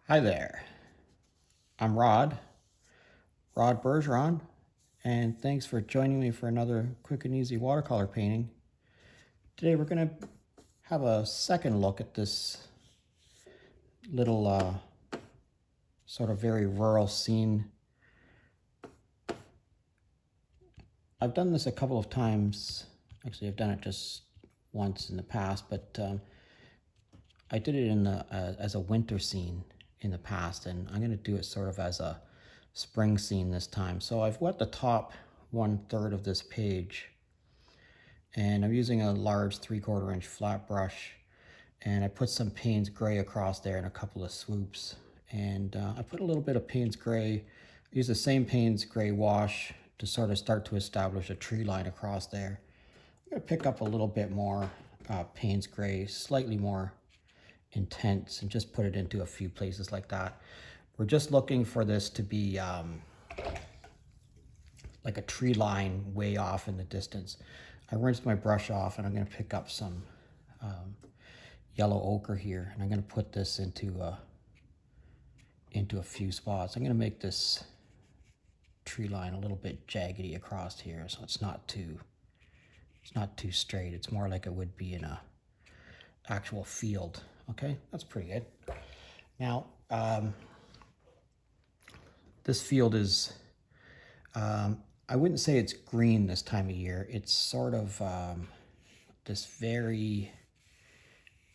Hi there, I'm Rod Bergeron, and thanks for joining me for another quick and easy watercolor painting. Today we're going to have a second look at this little sort of very rural scene. I've done this a couple of times. Actually, I've done it just once in the past, but I did it in the as a winter scene in the past, and I'm going to do it sort of as a spring scene this time. So I've wet the top 1/3 of this page, and I'm using a large 3/4 inch flat brush, and I put some Payne's gray across there in a couple of swoops, and I put a little bit of Payne's gray. I use the same Payne's gray wash to sort of start to establish a tree line across there. I'm going to pick up a little bit more Payne's gray, slightly more intense, and just put it into a few places like that. We're just looking for this to be like a tree line way off in the distance. I rinsed my brush off, and I'm going to pick up some yellow ochre here, and I'm going to put this into a few spots. I'm going to make this tree line a little bit jaggedy across here, so it's not too straight. It's more like it would be in a actual field. Okay, that's pretty good. Now this field is I wouldn't say it's green this time of year. It's sort of this very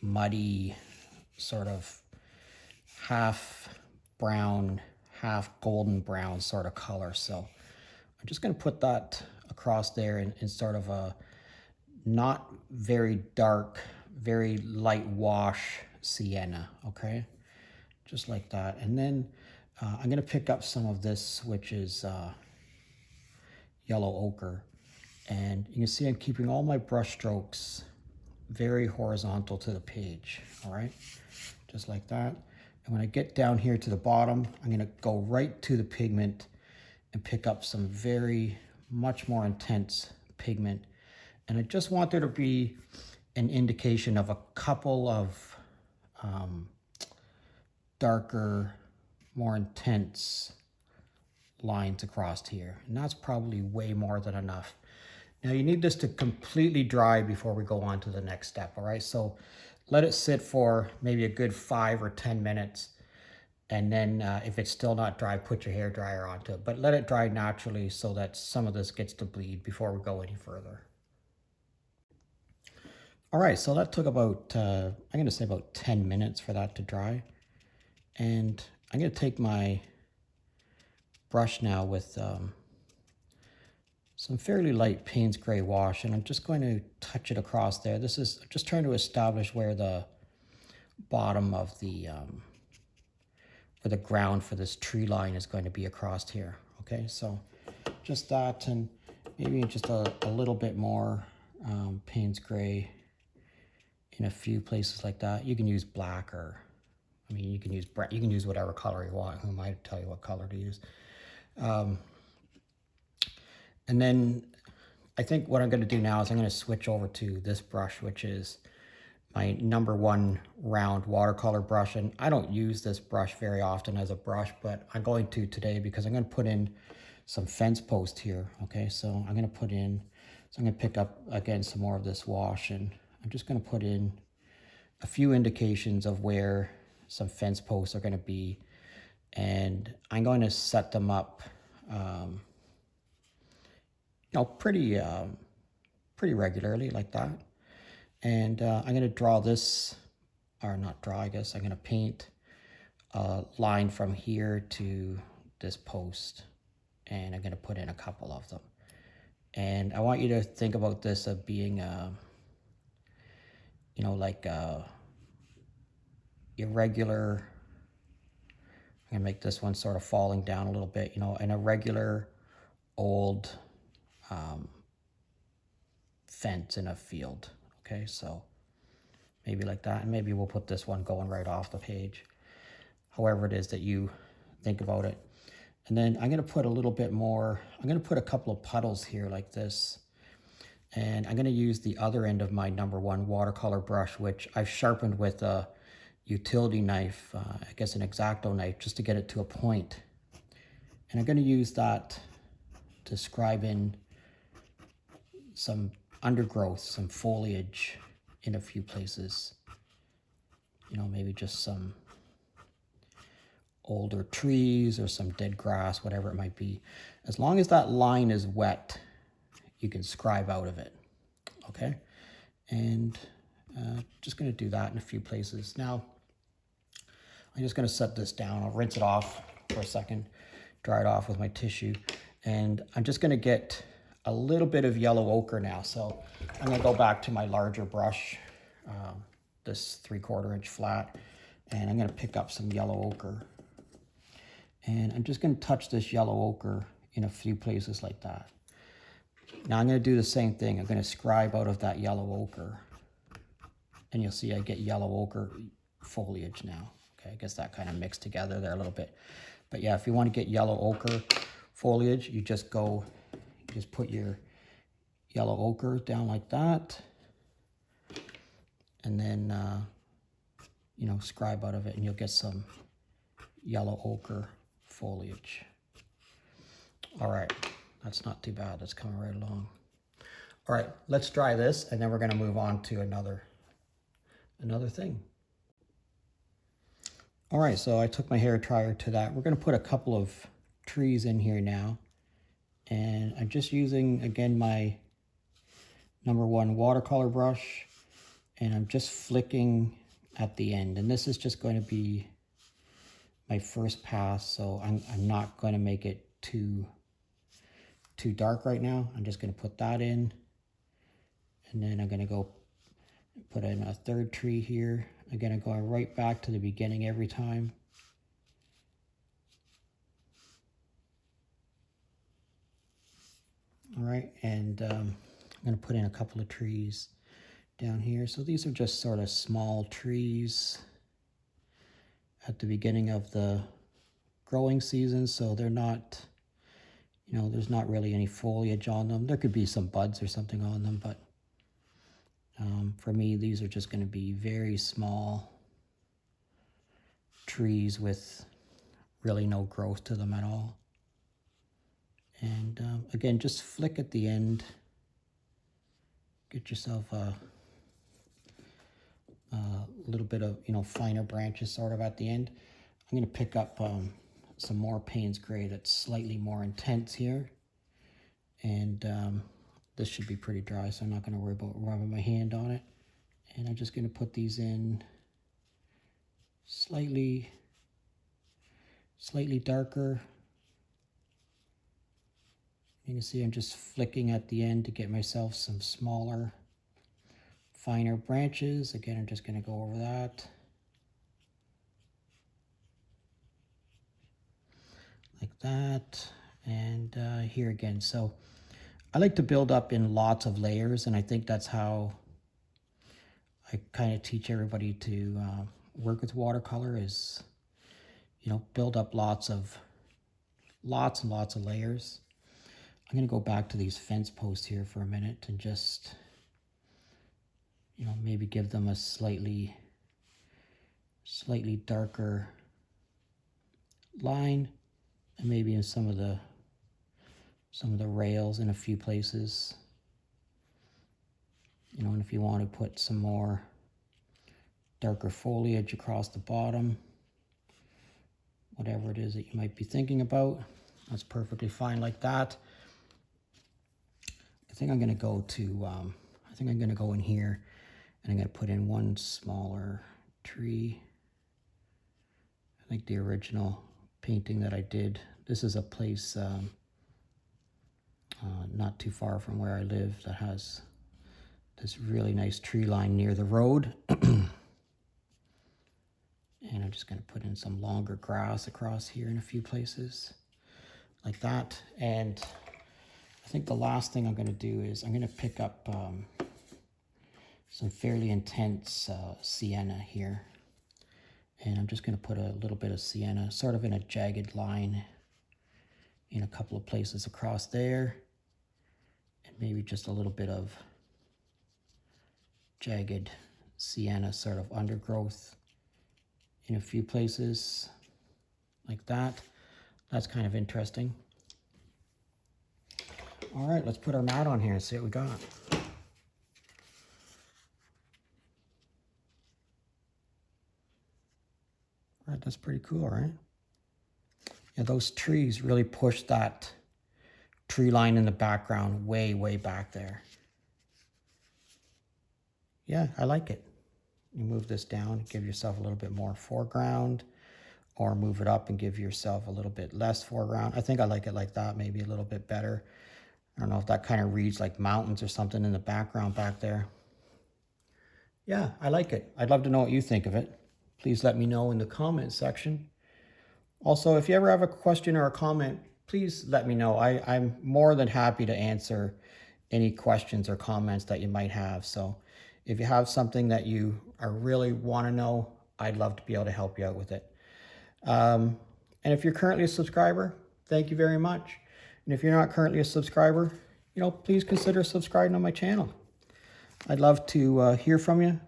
muddy, sort of half brown, half golden brown sort of color. So I'm just going to put that across there in sort of a not very dark, very light wash sienna, okay? Just like that. And then I'm going to pick up some of this, which is yellow ochre, and you can see I'm keeping all my brush strokes very horizontal to the page. All right, just like that. And when I get down here to the bottom, I'm going to go right to the pigment and pick up some much more intense pigment, and I just want there to be an indication of a couple of darker, more intense lines across here, and that's probably way more than enough. Now you need this to completely dry before we go on to the next step. All right, so let it sit for maybe a good 5 or 10 minutes, and then if it's still not dry, put your hair dryer onto it, but let it dry naturally so that some of this gets to bleed before we go any further. All right, so that took about I'm going to say about 10 minutes for that to dry, and I'm going to take my brush now with some fairly light Payne's gray wash, and I'm just going to touch it across there. This is just trying to establish where the bottom of the where the ground for this tree line is going to be across here. Okay, so just that, and maybe just a little bit more Payne's gray in a few places like that. You can use black, or I mean, you can use whatever color you want. Who am I to tell you what color to use? And then I think what I'm going to do now is I'm going to switch over to this brush, which is my #1 round watercolor brush. And I don't use this brush very often as a brush, but I'm going to today because I'm going to put in some fence post here. Okay, so I'm going to pick up again some more of this wash, and I'm just going to put in a few indications of where some fence posts are going to be, and I'm going to set them up pretty regularly like that. And I'm going to draw this, or not draw, I guess I'm going to paint a line from here to this post, and I'm going to put in a couple of them. And I want you to think about this as being like irregular. I'm going to make this one sort of falling down a little bit, an irregular old fence in a field. Okay, so maybe like that, and maybe we'll put this one going right off the page, however it is that you think about it. And then I'm going to put a little bit more, I'm going to put a couple of puddles here like this, and I'm going to use the other end of my #1 watercolor brush, which I've sharpened with a utility knife, I guess an X-Acto knife, just to get it to a point. And I'm going to use that to scribe in some undergrowth, some foliage in a few places. You know, maybe just some older trees or some dead grass, whatever it might be. As long as that line is wet, you can scribe out of it, okay? And just gonna do that in a few places. Now, I'm just gonna set this down. I'll rinse it off for a second, dry it off with my tissue. And I'm just gonna get a little bit of yellow ochre now. So I'm gonna go back to my larger brush, this 3/4 inch flat, and I'm gonna pick up some yellow ochre. And I'm just gonna touch this yellow ochre in a few places like that. Now I'm gonna do the same thing. I'm gonna scribe out of that yellow ochre. And you'll see I get yellow ochre foliage now. Okay, I guess that kind of mixed together there a little bit. But yeah, if you want to get yellow ochre foliage, you just put your yellow ochre down like that. And then, you know, scribe out of it and you'll get some yellow ochre foliage. All right, that's not too bad. That's coming right along. All right, let's dry this and then we're gonna move on to another thing. All right, so I took my hair dryer to that. We're gonna put a couple of trees in here now. And I'm just using, again, my #1 watercolor brush, and I'm just flicking at the end. And this is just going to be my first pass, so I'm not going to make it too dark right now. I'm just going to put that in, and then I'm going to go put in a third tree here. Again, I'm going right back to the beginning every time. All right, and I'm going to put in a couple of trees down here. So these are just sort of small trees at the beginning of the growing season, so they're not, you know, there's not really any foliage on them. There could be some buds or something on them, but for me, these are just going to be very small trees with really no growth to them at all. And again, just flick at the end. Get yourself a little bit of, you know, finer branches sort of at the end. I'm going to pick up some more Payne's Gray that's slightly more intense here. And this should be pretty dry, so I'm not going to worry about rubbing my hand on it. And I'm just going to put these in slightly darker. You can see I'm just flicking at the end to get myself some smaller, finer branches. Again, I'm just going to go over that. Like that. And here again. So I like to build up in lots of layers, and I think that's how I kind of teach everybody to work with watercolor is, you know, build up lots and lots of layers. I'm going to go back to these fence posts here for a minute and just, you know, maybe give them a slightly darker line, and maybe in some of the rails in a few places. You know, and if you want to put some more darker foliage across the bottom, whatever it is that you might be thinking about, that's perfectly fine like that. I think I'm going to go to, I think I'm going to go in here and I'm going to put in one smaller tree. I think the original painting that I did, this is a place not too far from where I live that has this really nice tree line near the road. And I'm just going to put in some longer grass across here in a few places like that. And I think the last thing I'm going to do is I'm going to pick up some fairly intense sienna here. And I'm just going to put a little bit of sienna sort of in a jagged line in a couple of places across there. And maybe just a little bit of jagged sienna sort of undergrowth in a few places like that. That's kind of interesting. All right, let's put our mat on here and see what we got. All right, that's pretty cool, right? Yeah, those trees really push that tree line in the background way, way back there. Yeah, I like it. You move this down, give yourself a little bit more foreground, or move it up and give yourself a little bit less foreground. I think I like it like that, maybe a little bit better. I don't know if that kind of reads like mountains or something in the background back there. Yeah, I like it. I'd love to know what you think of it. Please let me know in the comment section. Also, if you ever have a question or a comment, please let me know. I'm more than happy to answer any questions or comments that you might have. So if you have something that you really want to know, I'd love to be able to help you out with it. And if you're currently a subscriber, thank you very much. And if you're not currently a subscriber, please consider subscribing on my channel. I'd love to hear from you.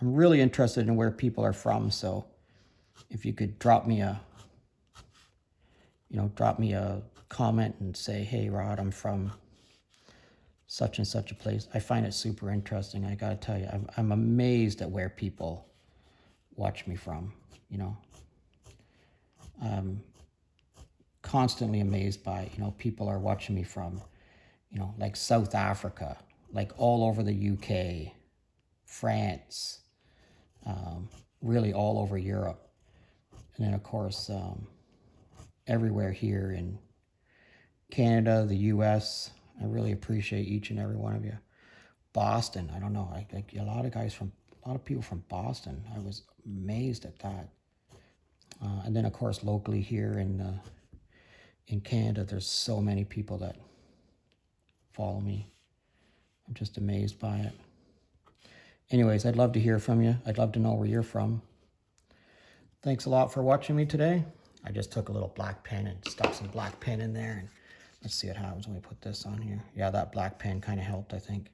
I'm really interested in where people are from. So if you could drop me a comment and say, hey, Rod, I'm from such and such a place. I find it super interesting. I got to tell you, I'm amazed at where people watch me from, I'm constantly amazed by, people are watching me from, like South Africa, like all over the UK, France, really all over Europe. And then, of course, everywhere here in Canada, the US. I really appreciate each and every one of you. Boston, I don't know, like a lot of people from Boston. I was amazed at that. And then, of course, locally here in Canada, there's so many people that follow me. I'm just amazed by it. Anyways, I'd love to hear from you. I'd love to know where you're from. Thanks a lot for watching me today. I just took a little black pen and stuck some black pen in there. And let's see what happens when we put this on here. Yeah, that black pen kind of helped, I think.